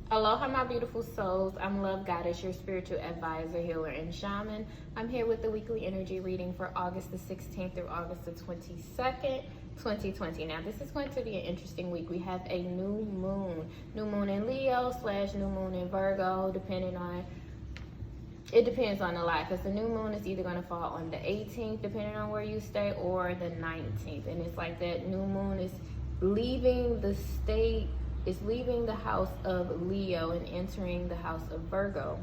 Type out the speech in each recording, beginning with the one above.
Aloha, my beautiful souls. I'm Love Goddess, your spiritual advisor, healer, and shaman. I'm here with the weekly energy reading for August the 16th through August the 22nd, 2020. Now, this is going to be an interesting week. We have a new moon in Leo / new moon in Virgo, it depends on a lot, because the new moon is either going to fall on the 18th, depending on where you stay, or the 19th. And it's like that new moon is leaving the state, is leaving the house of Leo and entering the house of Virgo,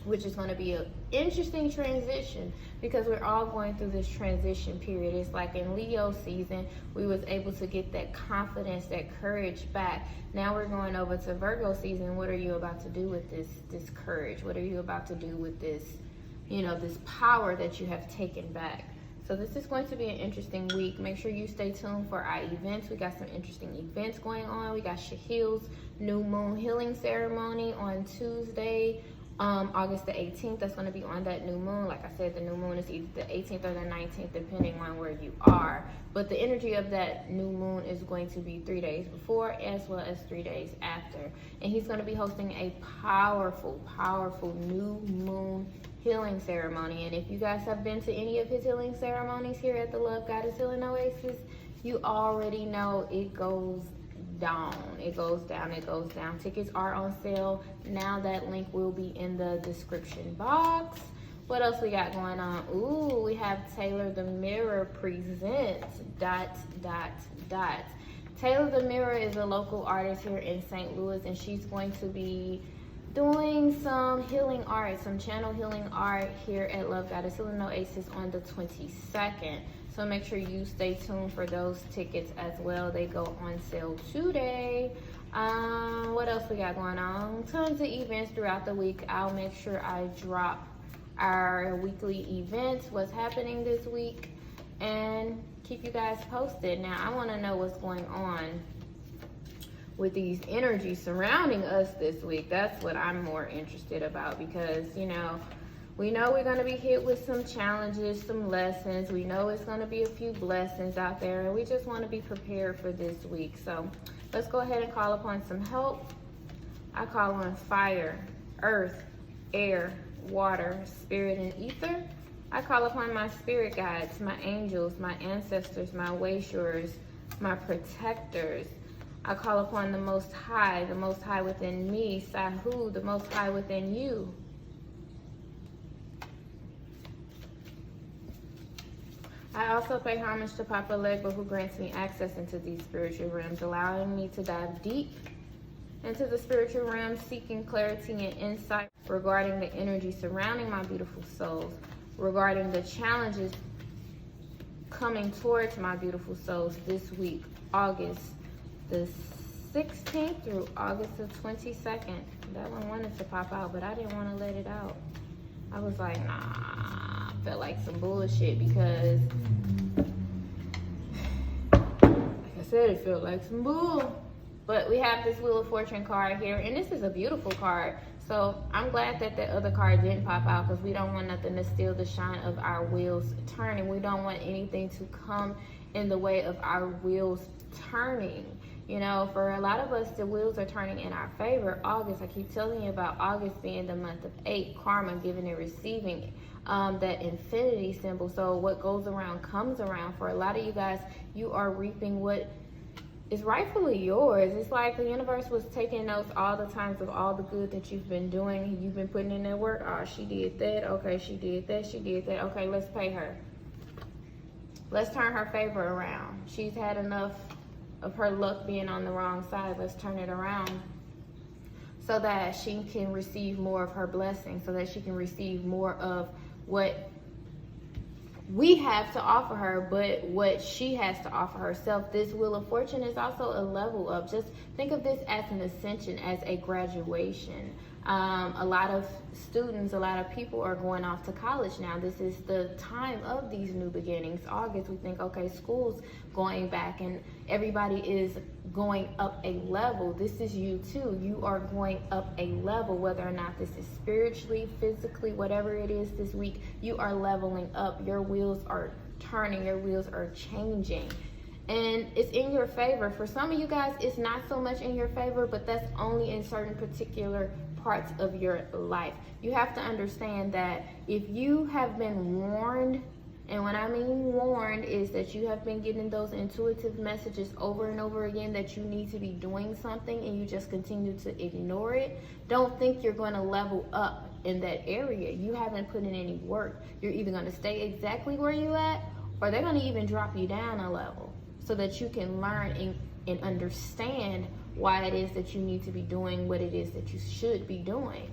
which is going to be an interesting transition, because we're all going through this transition period. It's like in Leo season, we was able to get that confidence, that courage back. Now we're going over to Virgo season. What are you about to do with this courage? What are you about to do with this, this power that you have taken back? So this is going to be an interesting week. Make sure you stay tuned for our events. We got some interesting events going on. We got Shahil's new moon healing ceremony on Tuesday, August the 18th. That's going to be on that new moon. Like I said, the new moon is either the 18th or the 19th, depending on where you are. But the energy of that new moon is going to be 3 days before as well as 3 days after. And he's going to be hosting a powerful new moon healing ceremony. And if you guys have been to any of his healing ceremonies here at the Love Goddess Healing Oasis, you already know it goes down. It goes down. Tickets are on sale now. That link will be in the description box. What else we got going on? Ooh, we have Taylor the Mirror presents ... Taylor the Mirror is a local artist here in St. Louis, and she's going to be doing some healing art, some channel healing art here at Love Goddess Healing Oasis on the 22nd. So make sure you stay tuned for those tickets as well. They go on sale today. What else we got going on? Tons of events throughout the week. I'll make sure I drop our weekly events, what's happening this week, and keep you guys posted. Now, I want to know what's going on with these energies surrounding us this week. That's what I'm more interested about, because we know we're going to be hit with some challenges, some lessons. We know it's going to be a few blessings out there, and we just want to be prepared for this week. So let's go ahead and call upon some help. I call on fire, earth, air, water, spirit, and ether. I call upon my spirit guides, my angels, my ancestors, my wayshowers, my protectors. I call upon the Most High within me, Sahu, the Most High within you. I also pay homage to Papa Legba, who grants me access into these spiritual realms, allowing me to dive deep into the spiritual realm, seeking clarity and insight regarding the energy surrounding my beautiful souls, regarding the challenges coming towards my beautiful souls this week, August the 16th through August the 22nd. That one wanted to pop out, but I didn't want to let it out. I was like, nah, I felt like some bullshit, because like I said, it felt like some bull. But we have this Wheel of Fortune card here, and this is a beautiful card. So I'm glad that the other card didn't pop out, because we don't want nothing to steal the shine of our wheels turning. We don't want anything to come in the way of our wheels turning. For a lot of us, the wheels are turning in our favor. August, I keep telling you about August being the month of 8, karma, giving and receiving, that infinity symbol. So what goes around comes around. For a lot of you guys, you are reaping what is rightfully yours. It's like the universe was taking notes all the times of all the good that you've been doing. You've been putting in that work. Oh, she did that. Okay, she did that. She did that. Okay, let's pay her. Let's turn her favor around. She's had enough of her luck being on the wrong side. Let's turn it around so that she can receive more of her blessings, so that she can receive more of what we have to offer her, but what she has to offer herself. This Wheel of Fortune is also a level up. Just think of this as an ascension, as a graduation. A lot of students, a lot of people are going off to college now. This is the time of these new beginnings. August, we think, okay, school's going back and everybody is going up a level. This is you too. You are going up a level, whether or not this is spiritually, physically, whatever it is this week, you are leveling up. Your wheels are turning, your wheels are changing. and it's in your favor. For some of you guys, it's not so much in your favor, but that's only in certain particular parts of your life. You have to understand that if you have been warned, and when I mean warned is that you have been getting those intuitive messages over and over again that you need to be doing something and you just continue to ignore it, don't think you're going to level up in that area. You haven't put in any work. You're either going to stay exactly where you at, or they're going to even drop you down a level so that you can learn and understand why it is that you need to be doing what it is that you should be doing.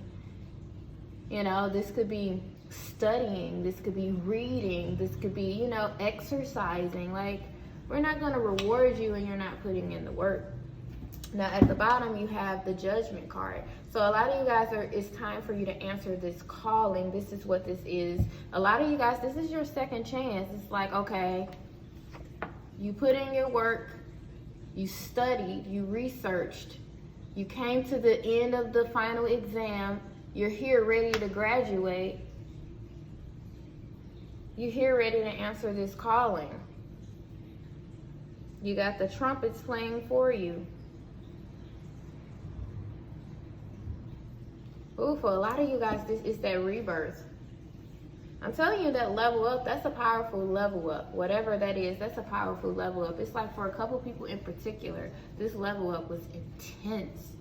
You know, this could be studying, this could be reading, this could be, you know, exercising. Like, we're not going to reward you and you're not putting in the work. Now at the bottom you have the Judgment card. So a lot of you guys it's time for you to answer this calling. This is what this is. A lot of you guys, this is your second chance. It's like, okay, you put in your work, you studied, you researched, you came to the end of the final exam, you're here ready to graduate. You're here ready to answer this calling. You got the trumpets playing for you. Ooh, for a lot of you guys, this is that rebirth. I'm telling you, that level up, that's a powerful level up. Whatever that is, that's a powerful level up. It's like for a couple people in particular, this level up was intense.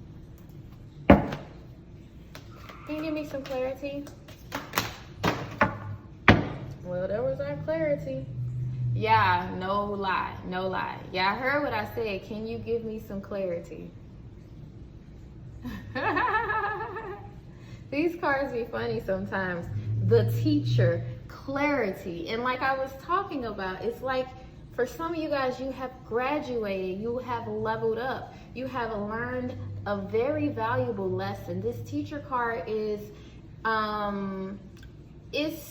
Can you give me some clarity? Well, there was our clarity. Yeah, no lie, no lie. Yeah, I heard what I said. Can you give me some clarity? These cards be funny sometimes. The Teacher, clarity. And like I was talking about, it's like for some of you guys, you have graduated, you have leveled up, you have learned a very valuable lesson. This Teacher card is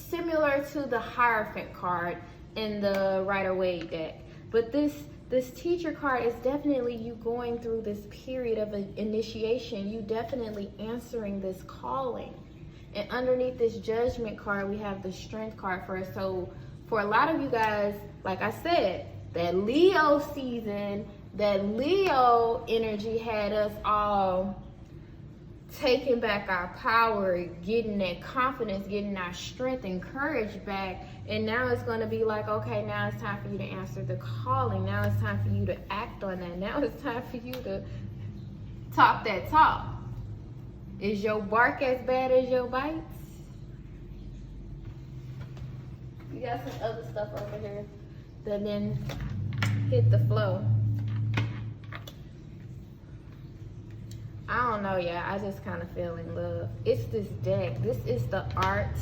similar to the Hierophant card in the Rider-Waite deck. But this Teacher card is definitely you going through this period of initiation. You definitely answering this calling. And underneath this Judgment card, we have the Strength card for us. So for a lot of you guys, like I said, that Leo season, that Leo energy had us all taking back our power, getting that confidence, getting our strength and courage back. And now it's going to be like, okay, now it's time for you to answer the calling. Now it's time for you to act on that. Now it's time for you to talk that talk. Is your bark as bad as your bites? You got some other stuff over here that then hit the flow. I don't know, yeah. I just kind of feel in love. It's this deck. This is the Art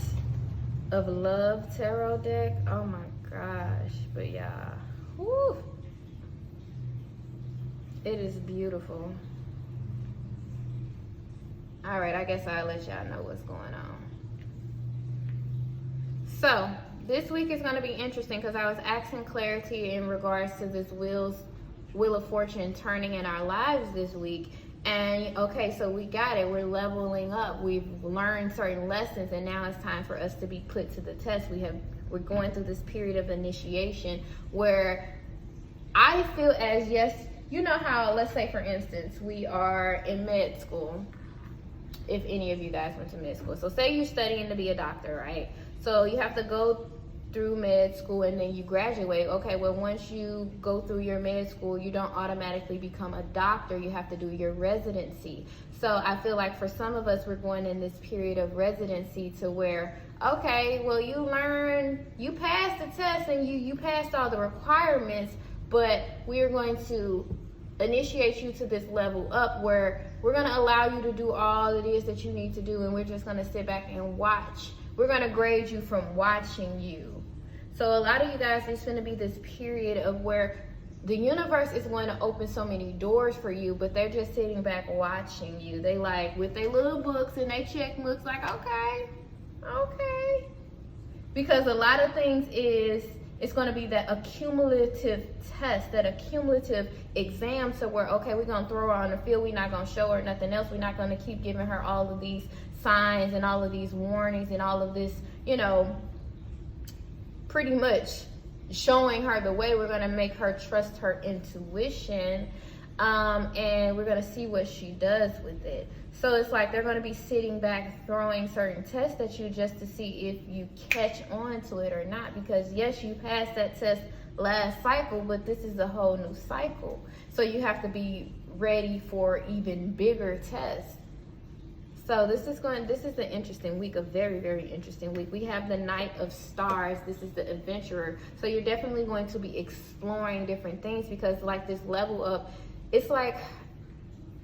of Love tarot deck. Oh my gosh. But yeah. Woo. It is beautiful. All right, I guess I'll let y'all know what's going on. So this week is going to be interesting because I was asking clarity in regards to this Wheel of Fortune turning in our lives this week. And okay, so we got it. We're leveling up. We've learned certain lessons, and now it's time for us to be put to the test. We're going through this period of initiation where I feel as, yes, you know how, let's say for instance, we are in med school. If any of you guys went to med school. So say you're studying to be a doctor, right? So you have to go through med school and then you graduate. Okay, well, once you go through your med school, you don't automatically become a doctor. You have to do your residency. So I feel like for some of us, we're going in this period of residency to where, okay, well, you passed the test and you passed all the requirements, but we're going to initiate you to this level up where we're going to allow you to do all it is that you need to do, and we're just going to sit back and watch. We're going to grade you from watching you. So a lot of you guys, it's going to be this period of where the universe is going to open so many doors for you, but they're just sitting back watching you. They like with their little books and they check books like, okay. Because a lot of things it's going to be that accumulative test, that accumulative exam, to where, okay, we're going to throw her on the field. We're not going to show her nothing else. We're not going to keep giving her all of these signs and all of these warnings and all of this, pretty much showing her the way. We're going to make her trust her intuition, and we're going to see what she does with it. So it's like they're going to be sitting back throwing certain tests at you just to see if you catch on to it or not, because yes, you passed that test last cycle, but this is a whole new cycle, so you have to be ready for even bigger tests. So this is an interesting week, a very, very interesting week. We have the Knight of Stars. This is the adventurer. So you're definitely going to be exploring different things, because like this level up, it's like,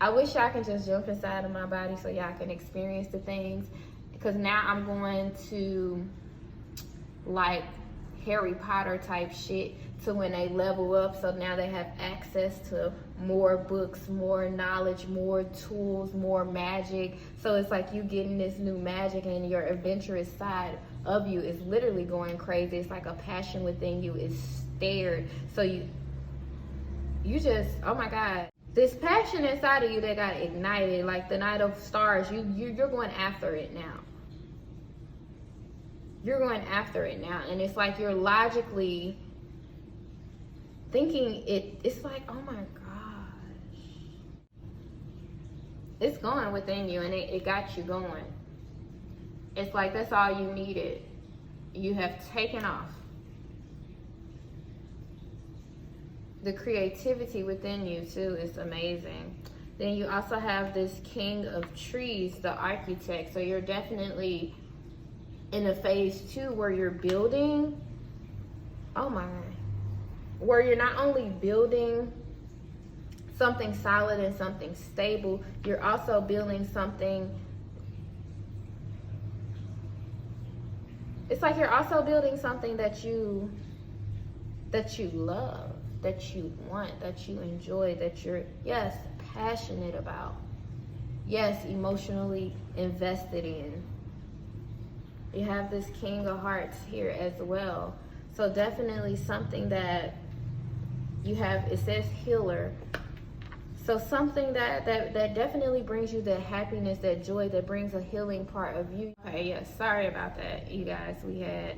I wish I can just jump inside of my body so y'all can experience the things, because now I'm going to like Harry Potter type shit, to when they level up, so now they have access to more books, more knowledge, more tools, more magic. So it's like you getting this new magic, and your adventurous side of you is literally going crazy. It's like a passion within you is stirred. So you just, oh my God, this passion inside of you that got ignited, like the Knight of Stars, you're going after it now. You're going after it now, and it's like you're logically thinking it's like, oh my gosh, it's going within you, and it got you going. It's like that's all you needed. You have taken off. The creativity within you too is amazing. Then you also have this King of Trees, the architect. So you're definitely in a phase 2 where you're building, oh my, where you're not only building something solid and something stable, you're also building something, it's like you're also building something that you love, that you want, that you enjoy, that you're, yes, passionate about, yes, emotionally invested in. You have this King of Hearts here as well. So definitely something that you have, it says healer. So something that definitely brings you that happiness, that joy, that brings a healing part of you. Okay, yeah, sorry about that, you guys. We had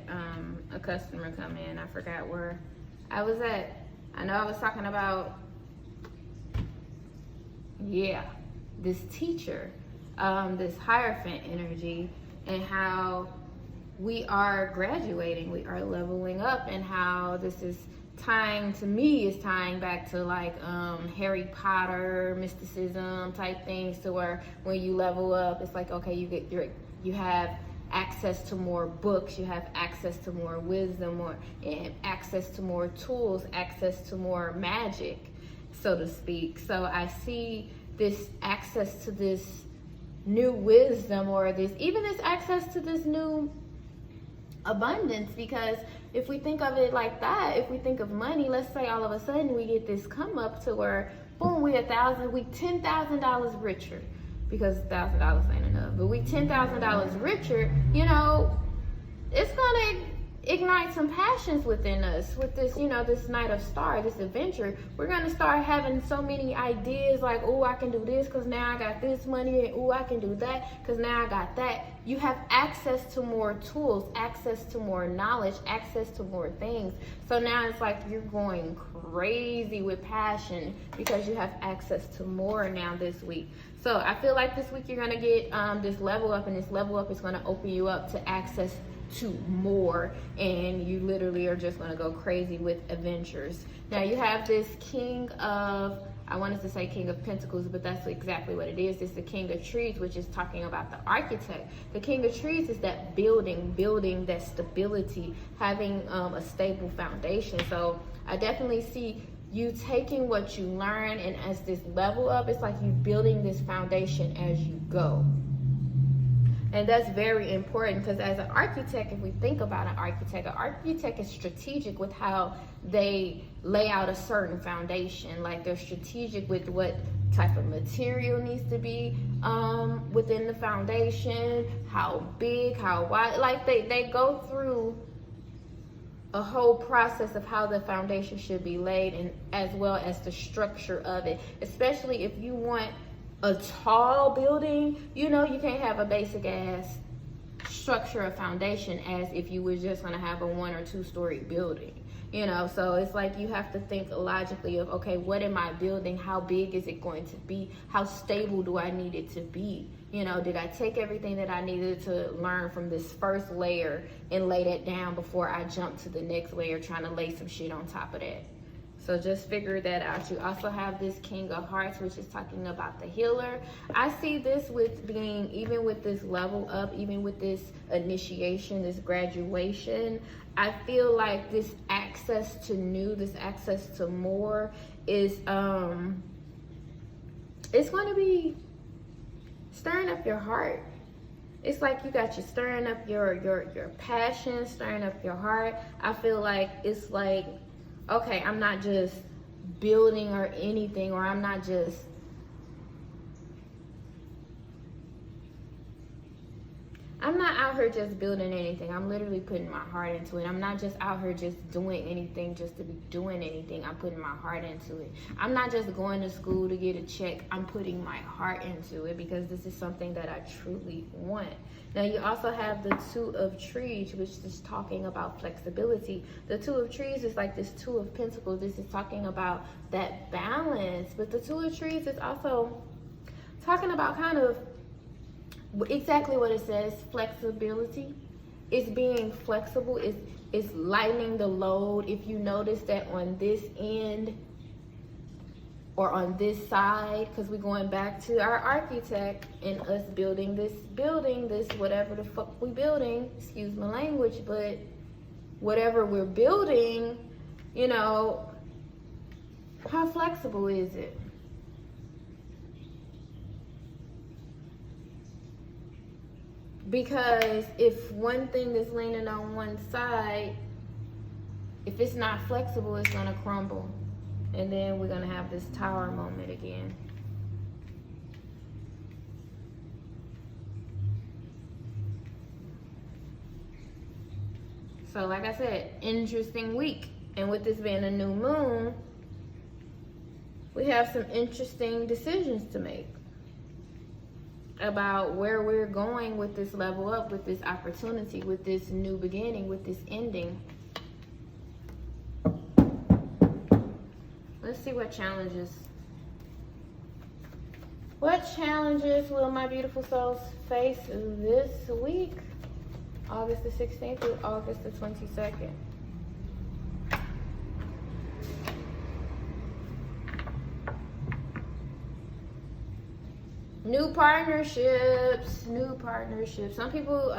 a customer come in. I forgot where I was at. I know I was talking about, yeah, this teacher, this Hierophant energy, and how we are graduating, we are leveling up, and how this is tying, to me, is tying back to like Harry Potter, mysticism type things, to where when you level up, it's like, okay, you have access to more books, you have access to more wisdom, and access to more tools, access to more magic, so to speak. So I see this access to this new wisdom, or this access to this new abundance, because if we think of it like that, if we think of money, let's say all of a sudden we get this come up to where, boom, we $10,000 richer, because $1,000 ain't enough, but we $10,000 richer, it's gonna ignite some passions within us with this, this Knight of Stars, this adventure. We're gonna start having so many ideas, like, oh, I can do this because now I got this money, and oh, I can do that because now I got that. You have access to more tools, access to more knowledge, access to more things. So now it's like you're going crazy with passion because you have access to more now this week. So I feel like this week you're gonna get this level up, and this level up is gonna open you up to access to more, and you literally are just going to go crazy with adventures. Now you have this King of, I wanted to say King of Pentacles, but that's exactly what it is. It's the King of Trees, which is talking about the architect. The King of Trees is that building that stability, having a stable foundation. So I definitely see you taking what you learn, and as this level up, it's like you building this foundation as you go. And that's very important, because as an architect, if we think about an architect is strategic with how they lay out a certain foundation. Like, they're strategic with what type of material needs to be within the foundation, how big, how wide. Like, they go through a whole process of how the foundation should be laid, and as well as the structure of it. Especially if you want a tall building, you can't have a basic ass structure or foundation as if you were just going to have a 1 or 2 story building. You know, so it's like you have to think logically of, okay, what am I building? How big is it going to be? How stable do I need it to be? You know, did I take everything that I needed to learn from this first layer and lay that down before I jump to the next layer trying to lay some shit on top of that? So just figure that out. You also have this King of Hearts, which is talking about the healer. I see this with being, even with this level up, even with this initiation, this graduation, I feel like this access to new, this access to more is, it's going to be stirring up your heart. It's like you got you stirring up your passion, stirring up your heart. I feel like it's like, okay, I'm not just building or anything, or I'm not out here just building anything. I'm literally putting my heart into it. I'm not just out here just doing anything just to be doing anything. I'm putting my heart into it. I'm not just going to school to get a check. I'm putting my heart into it because this is something that I truly want. Now you also have the Two of Trees, which is talking about flexibility. The Two of Trees is like this Two of Pentacles. This is talking about that balance. But the Two of Trees is also talking about kind of exactly what it says, flexibility. It's being flexible. It's lightening the load. If you notice that on this end or on this side, because we're going back to our architect and us building this whatever the fuck we building, excuse my language, but whatever we're building, you know, how flexible is it? Because if one thing is leaning on one side, if it's not flexible, it's gonna crumble. And then we're gonna have this tower moment again. So like I said, interesting week. And with this being a new moon, we have some interesting decisions to make about where we're going with this level up, with this opportunity, with this new beginning, with this ending. Let's see what challenges will my beautiful souls face this week, August the 16th through August the 22nd. New partnerships. Some people,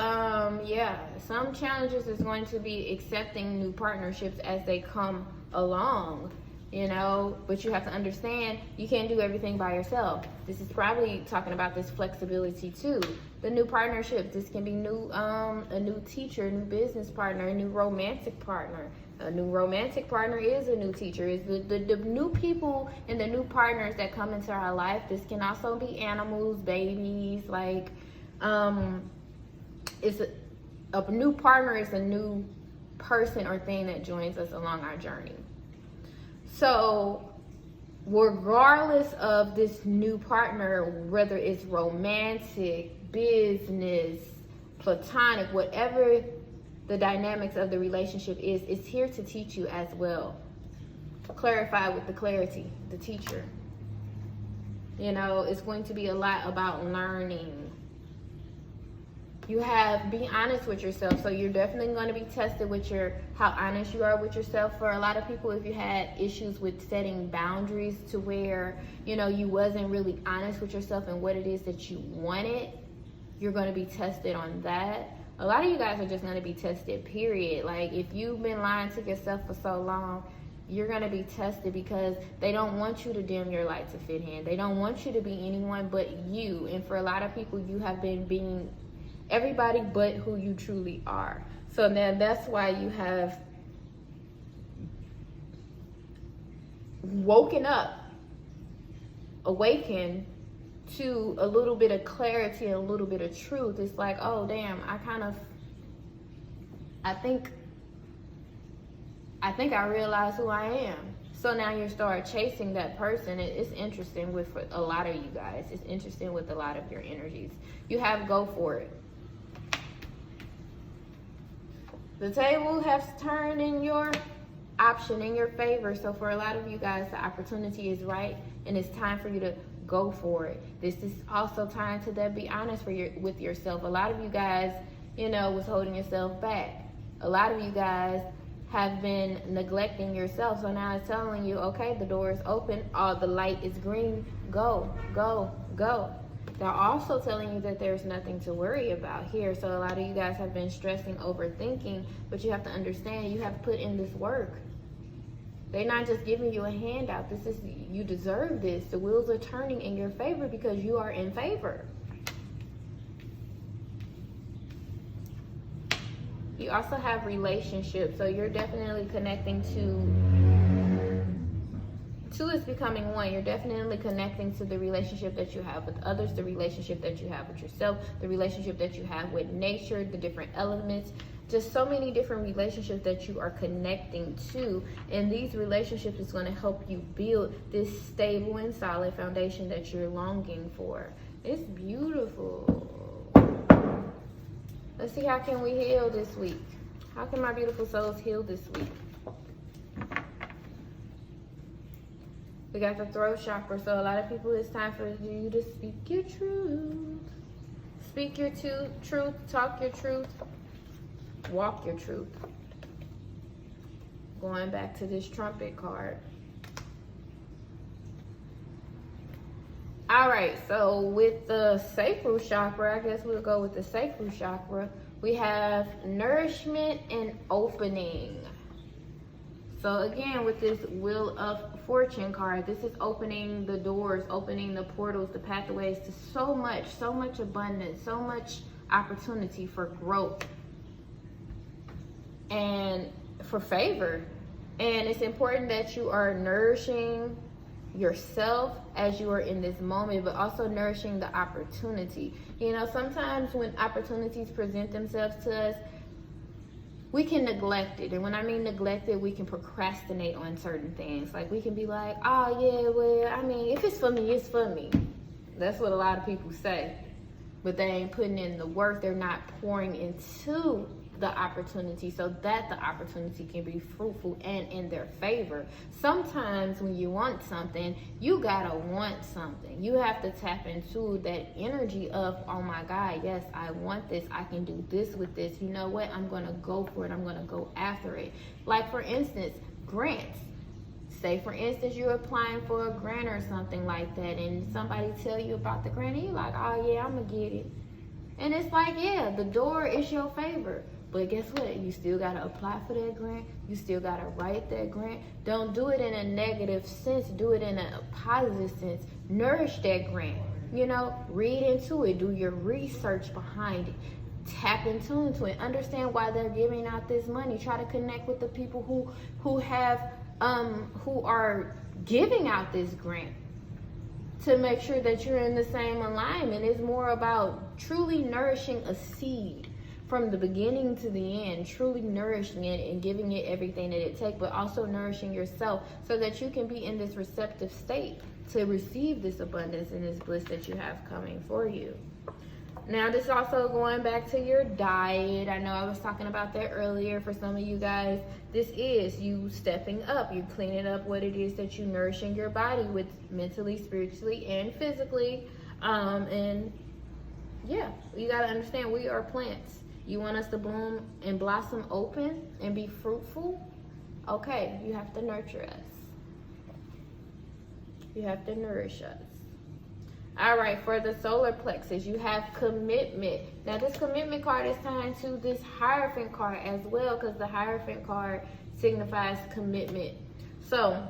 some challenges is going to be accepting new partnerships as they come along, you know, but you have to understand you can't do everything by yourself. This is probably talking about this flexibility too. The new partnerships, this can be new, a new teacher, new business partner, a new romantic partner. A new romantic partner is a new teacher. Is the new people and the new partners that come into our life. This can also be animals, babies. Like, it's a new partner is a new person or thing that joins us along our journey. So, regardless of this new partner, whether it's romantic, business, platonic, whatever the dynamics of the relationship is, it's here to teach you as well. Clarify with the clarity, the teacher. You know, it's going to be a lot about learning. You have, be honest with yourself. So you're definitely going to be tested with how honest you are with yourself. For a lot of people, if you had issues with setting boundaries to where, you know, you wasn't really honest with yourself and what it is that you wanted, you're going to be tested on that. A lot of you guys are just going to be tested, period. Like, if you've been lying to yourself for so long, you're going to be tested because they don't want you to dim your light to fit in. They don't want you to be anyone but you. And for a lot of people, you have been being everybody but who you truly are. So now that's why you have woken up, awakened to a little bit of clarity and a little bit of truth. It's like, oh damn, I think I realize who I am. So now you start chasing that person. It's interesting with a lot of you guys. It's interesting with a lot of your energies. You have go for it. The table has turned in your option in your favor. So for a lot of you guys, the opportunity is right, and it's time for you to go for it. This is also time to be honest with yourself. A lot of you guys, was holding yourself back. A lot of you guys have been neglecting yourself. So now it's telling you, okay, the door is open, all the light is green, go, go, go. They're also telling you that there's nothing to worry about here. So a lot of you guys have been stressing, overthinking, but you have to understand you have to put in this work. They're not just giving you a handout. You deserve this. The wheels are turning in your favor because you are in favor. You also have relationships. So you're definitely connecting two is becoming one. You're definitely connecting to the relationship that you have with others, the relationship that you have with yourself, the relationship that you have with nature, the different elements. Just so many different relationships that you are connecting to, and these relationships is going to help you build this stable and solid foundation that you're longing for. It's beautiful. Let's see, how can we heal this week? How can my beautiful souls heal this week? We got the throat chakra, so a lot of people, it's time for you to speak your truth. Speak your truth, talk your truth. Walk your truth. Going back to this trumpet card. All right, so with the sacral chakra, I guess we'll go with the sacral chakra. We have nourishment and opening. So again, with this Wheel of Fortune card, this is opening the doors, opening the portals, the pathways to so much abundance, so much opportunity for growth and for favor. And it's important that you are nourishing yourself as you are in this moment, but also nourishing the opportunity. Sometimes when opportunities present themselves to us, we can neglect it. And when I mean neglect it, we can procrastinate on certain things. Like we can be like, oh yeah, well, if it's for me, it's for me. That's what a lot of people say. But they ain't putting in the work. They're not pouring into the opportunity so that the opportunity can be fruitful and in their favor. Sometimes when you want something, you gotta want something. You have to tap into that energy of, oh my God, yes, I want this. I can do this with this. You know what? I'm gonna go for it. I'm gonna go after it. Like for instance, grants. Say for instance, you're applying for a grant or something like that, and somebody tell you about the grant, and you're like, oh yeah, I'm gonna get it. And it's like, yeah, the door is your favor. But guess what? You still got to apply for that grant. You still got to write that grant. Don't do it in a negative sense. Do it in a positive sense. Nourish that grant. Read into it. Do your research behind it. Tap into it. Understand why they're giving out this money. Try to connect with the people who are giving out this grant to make sure that you're in the same alignment. It's more about truly nourishing a seed. From the beginning to the end, truly nourishing it and giving it everything that it takes, but also nourishing yourself so that you can be in this receptive state to receive this abundance and this bliss that you have coming for you. Now, this is also going back to your diet. I know I was talking about that earlier. For some of you guys, this is you stepping up. You cleaning up what it is that you nourishing your body with mentally, spiritually, and physically. And yeah, you got to understand we are plants. You want us to bloom and blossom open and be fruitful? Okay, you have to nurture us. You have to nourish us. All right, for the solar plexus, you have commitment. Now, this commitment card is tied to this Hierophant card as well, because the Hierophant card signifies commitment. So,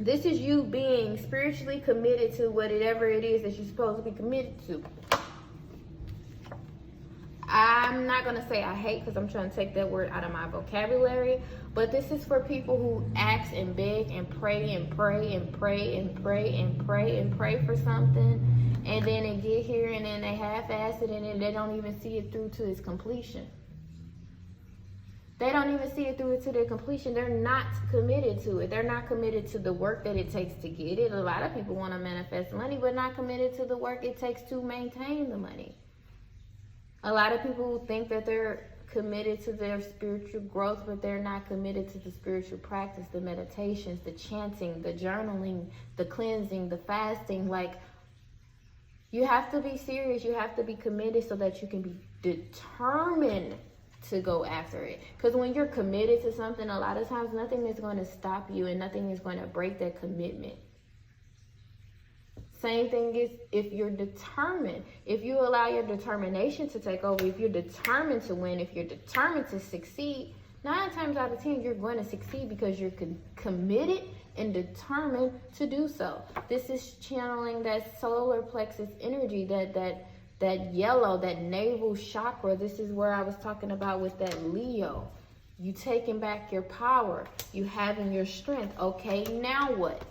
this is you being spiritually committed to whatever it is that you're supposed to be committed to. I'm not going to say I hate, because I'm trying to take that word out of my vocabulary, but this is for people who ask and beg and pray and pray and pray and pray and pray and pray for something, and then they get here and then they half-ass it, and then they don't even see it through to its completion. They don't even see it through to their completion. They're not committed to it. They're not committed to the work that it takes to get it. A lot of people want to manifest money, but not committed to the work it takes to maintain the money. A lot of people think that they're committed to their spiritual growth, but they're not committed to the spiritual practice, the meditations, the chanting, the journaling, the cleansing, the fasting. Like, you have to be serious. You have to be committed so that you can be determined to go after it. Because when you're committed to something, a lot of times nothing is going to stop you and nothing is going to break that commitment. Same thing is if you're determined. If you allow your determination to take over, if you're determined to win, if you're determined to succeed, 9 times out of 10 you're going to succeed because you're committed and determined to do so. This is channeling that solar plexus energy, that yellow, that navel chakra. This is where I was talking about with that Leo. You taking back your power, you having your strength. Okay, now what?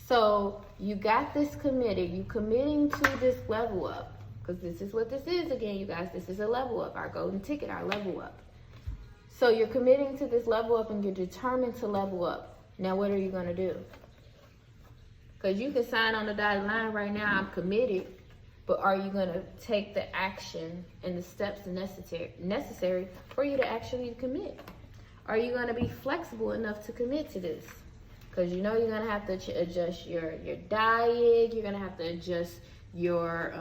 So you got this committed, you committing to this level up, because this is what this is again, you guys. This is a level up, our golden ticket, our level up. So you're committing to this level up and you're determined to level up. Now what are you going to do? Because you can sign on the dotted line right now, I'm committed, but are you going to take the action and the steps necessary for you to actually commit? Are you going to be flexible enough to commit to this? Because you know you're going to have to adjust your diet. You're going to have to adjust your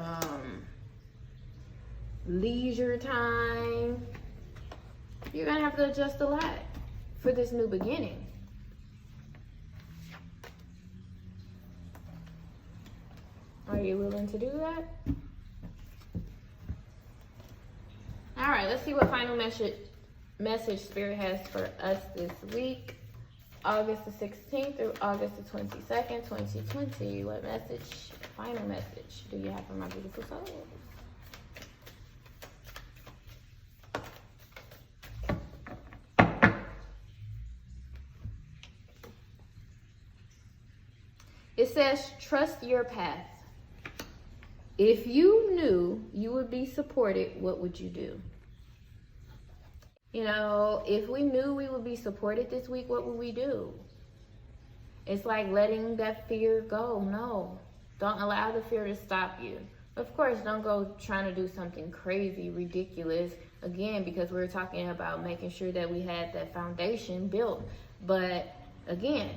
leisure time. You're going to have to adjust a lot for this new beginning. Are you willing to do that? All right, let's see what final message Spirit has for us this week. August the 16th through August the 22nd, 2020. What message, final message, do you have for my beautiful soul? It says, trust your path. If you knew you would be supported, what would you do? You know, if we knew we would be supported this week, what would we do? It's like letting that fear go. No, don't allow the fear to stop you. Of course, don't go trying to do something crazy, ridiculous. Again, because we're talking about making sure that we had that foundation built. But again,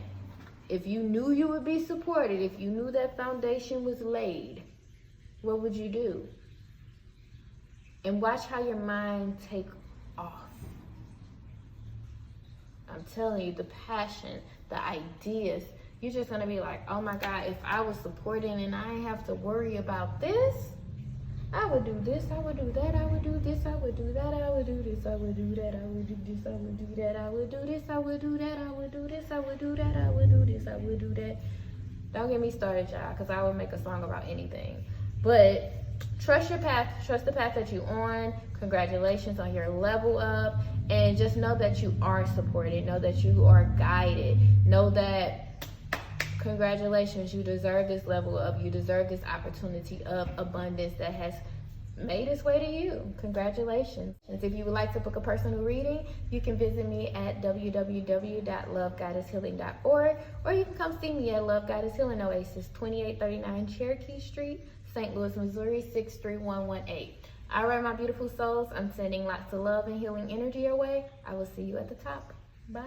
if you knew you would be supported, if you knew that foundation was laid, what would you do? And watch how your mind take off. I'm telling you, the passion, the ideas, you're just going to be like, oh my God, if I was supporting and I didn't have to worry about this, I would do this, I would do that, I would do this, I would do that, I would do this, I would do that, I would do this, I would do that, I would do this, I would do that, I would do this, I would do that, I would do this, I would do that. Don't get me started, y'all, because I would make a song about anything. But trust your path, trust the path that you're on. Congratulations on your level up. And just know that you are supported. Know that you are guided. Know that, congratulations, you deserve this level up. You deserve this opportunity of abundance that has made its way to you. Congratulations. And if you would like to book a personal reading, you can visit me at www.lovegoddesshealing.org, or you can come see me at Love Goddess Healing Oasis, 2839 Cherokee Street, St. Louis, Missouri, 63118. All right, my beautiful souls, I'm sending lots of love and healing energy your way. I will see you at the top. Bye.